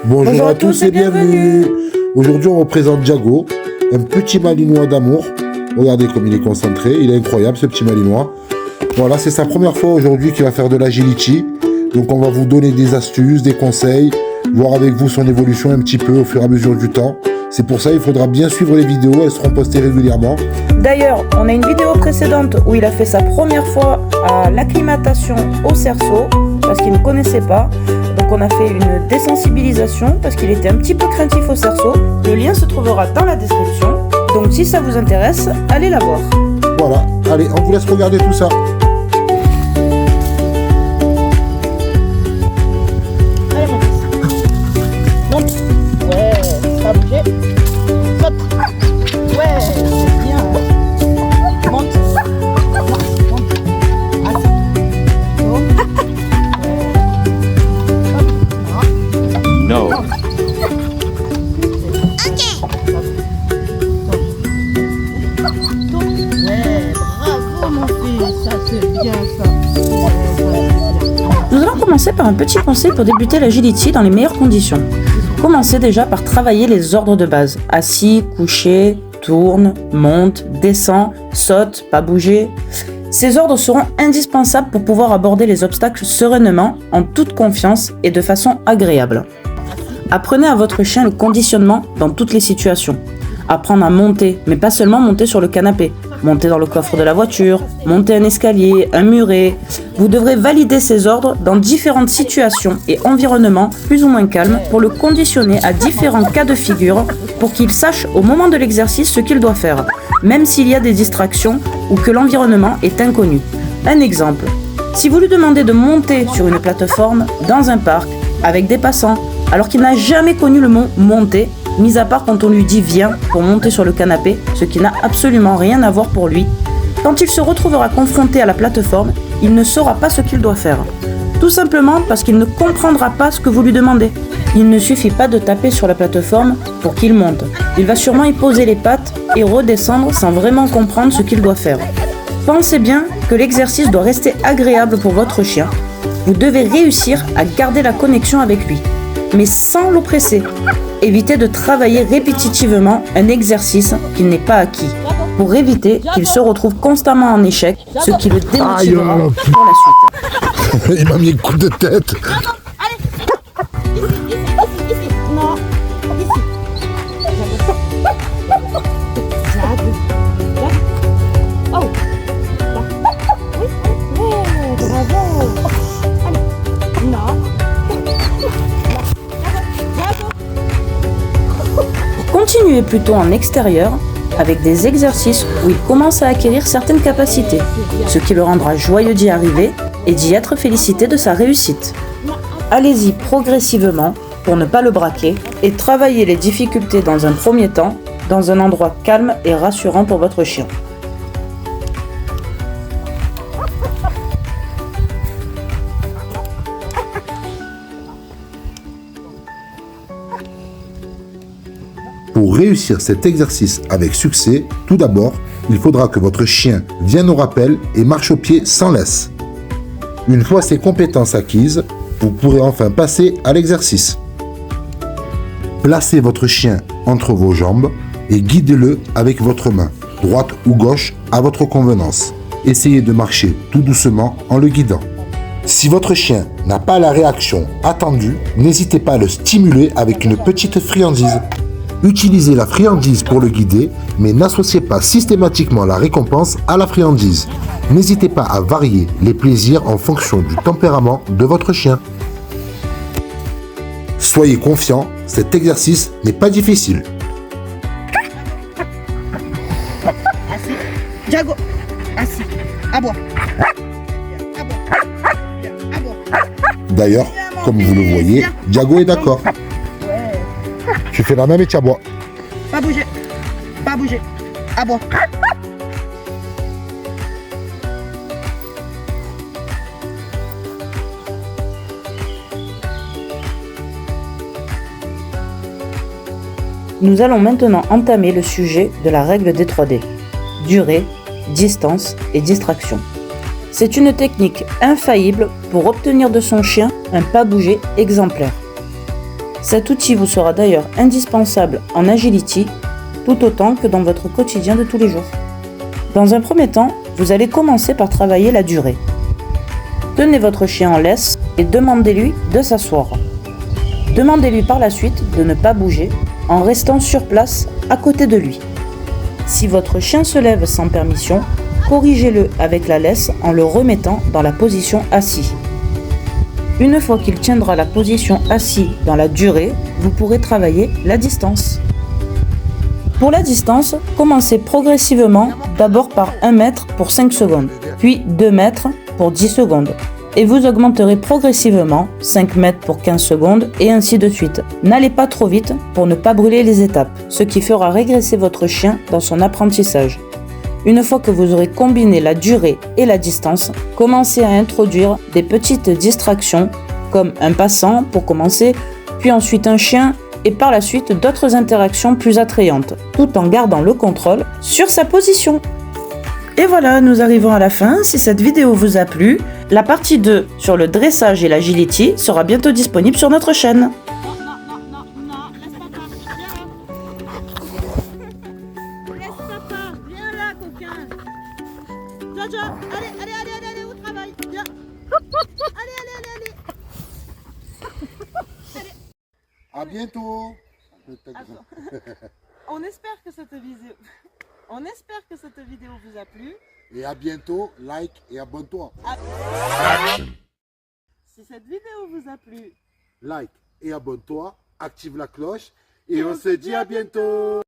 Bonjour à tous et bienvenue. Aujourd'hui, on représente Diago, un petit malinois d'amour. Regardez comme il est concentré, il est incroyable ce petit malinois. Voilà, c'est sa première fois aujourd'hui qu'il va faire de l'agility. Donc on va vous donner des astuces, des conseils, voir avec vous son évolution un petit peu au fur et à mesure du temps. C'est pour ça qu'il faudra bien suivre les vidéos, elles seront postées régulièrement. D'ailleurs, on a une vidéo précédente où il a fait sa première fois à l'acclimatation au cerceau, parce qu'il ne connaissait pas. Donc on a fait une désensibilisation, parce qu'il était un petit peu craintif au cerceau. Le lien se trouvera dans la description. Donc si ça vous intéresse, allez la voir. Voilà, allez, on vous laisse regarder tout ça. Allez mon fils. Monte. Ouais, pas bouger. Saute. Ouais, c'est bien. Monte. Monte. Assis. No. Nous allons commencer par un petit conseil pour débuter l'agility dans les meilleures conditions. Commencez déjà par travailler les ordres de base. Assis, couché, tourne, monte, descend, saute, pas bouger. Ces ordres seront indispensables pour pouvoir aborder les obstacles sereinement, en toute confiance et de façon agréable. Apprenez à votre chien le conditionnement dans toutes les situations. Apprendre à monter, mais pas seulement monter sur le canapé. Monter dans le coffre de la voiture, monter un escalier, un muret. Vous devrez valider ces ordres dans différentes situations et environnements plus ou moins calmes pour le conditionner à différents cas de figure pour qu'il sache au moment de l'exercice ce qu'il doit faire, même s'il y a des distractions ou que l'environnement est inconnu. Un exemple, si vous lui demandez de monter sur une plateforme dans un parc avec des passants, alors qu'il n'a jamais connu le mot monter, mis à part quand on lui dit viens pour monter sur le canapé, ce qui n'a absolument rien à voir pour lui. Quand il se retrouvera confronté à la plateforme, il ne saura pas ce qu'il doit faire. Tout simplement parce qu'il ne comprendra pas ce que vous lui demandez. Il ne suffit pas de taper sur la plateforme pour qu'il monte. Il va sûrement y poser les pattes et redescendre sans vraiment comprendre ce qu'il doit faire. Pensez bien que l'exercice doit rester agréable pour votre chien. Vous devez réussir à garder la connexion avec lui, mais sans l'oppresser. Évitez de travailler répétitivement un exercice qui n'est pas acquis, pour éviter qu'il se retrouve constamment en échec, ce qui le démotivera pour la suite. Il m'a mis un coup de tête. Non, ici. Oh. Oui, bravo. Allez. Non. Continuez plutôt en extérieur avec des exercices où il commence à acquérir certaines capacités, ce qui le rendra joyeux d'y arriver et d'y être félicité de sa réussite. Allez-y progressivement pour ne pas le braquer et travaillez les difficultés dans un premier temps dans un endroit calme et rassurant pour votre chien. Pour réussir cet exercice avec succès, tout d'abord, il faudra que votre chien vienne au rappel et marche au pied sans laisse. Une fois ces compétences acquises, vous pourrez enfin passer à l'exercice. Placez votre chien entre vos jambes et guidez-le avec votre main, droite ou gauche, à votre convenance. Essayez de marcher tout doucement en le guidant. Si votre chien n'a pas la réaction attendue, n'hésitez pas à le stimuler avec une petite friandise. Utilisez la friandise pour le guider, mais n'associez pas systématiquement la récompense à la friandise. N'hésitez pas à varier les plaisirs en fonction du tempérament de votre chien. Soyez confiant, cet exercice n'est pas difficile. Assis. Diago. Assis. Aboie. D'ailleurs, comme vous le voyez, Diago est d'accord. Tu fais la même et tu aboies. Pas bouger. Pas bouger. Aboie. Nous allons maintenant entamer le sujet de la règle des 3D. Durée, distance et distraction. C'est une technique infaillible pour obtenir de son chien un pas bougé exemplaire. Cet outil vous sera d'ailleurs indispensable en agility, tout autant que dans votre quotidien de tous les jours. Dans un premier temps, vous allez commencer par travailler la durée. Tenez votre chien en laisse et demandez-lui de s'asseoir. Demandez-lui par la suite de ne pas bouger en restant sur place à côté de lui. Si votre chien se lève sans permission, corrigez-le avec la laisse en le remettant dans la position assis. Une fois qu'il tiendra la position assis dans la durée, vous pourrez travailler la distance. Pour la distance, commencez progressivement, d'abord par 1 mètre pour 5 secondes, puis 2 mètres pour 10 secondes. Et vous augmenterez progressivement, 5 mètres pour 15 secondes, et ainsi de suite. N'allez pas trop vite pour ne pas brûler les étapes, ce qui fera régresser votre chien dans son apprentissage. Une fois que vous aurez combiné la durée et la distance, commencez à introduire des petites distractions, comme un passant pour commencer, puis ensuite un chien, et par la suite d'autres interactions plus attrayantes, tout en gardant le contrôle sur sa position. Et voilà, nous arrivons à la fin. Si cette vidéo vous a plu, la partie 2 sur le dressage et l'agility sera bientôt disponible sur notre chaîne. Laisse papa, viens là, coquin. Jojo, allez, au travail. Viens. Allez. À bientôt. On espère que cette vidéo vous a plu. Et à bientôt, like et abonne-toi. Si cette vidéo vous a plu, Like et abonne-toi, active la cloche et on se dit à bientôt.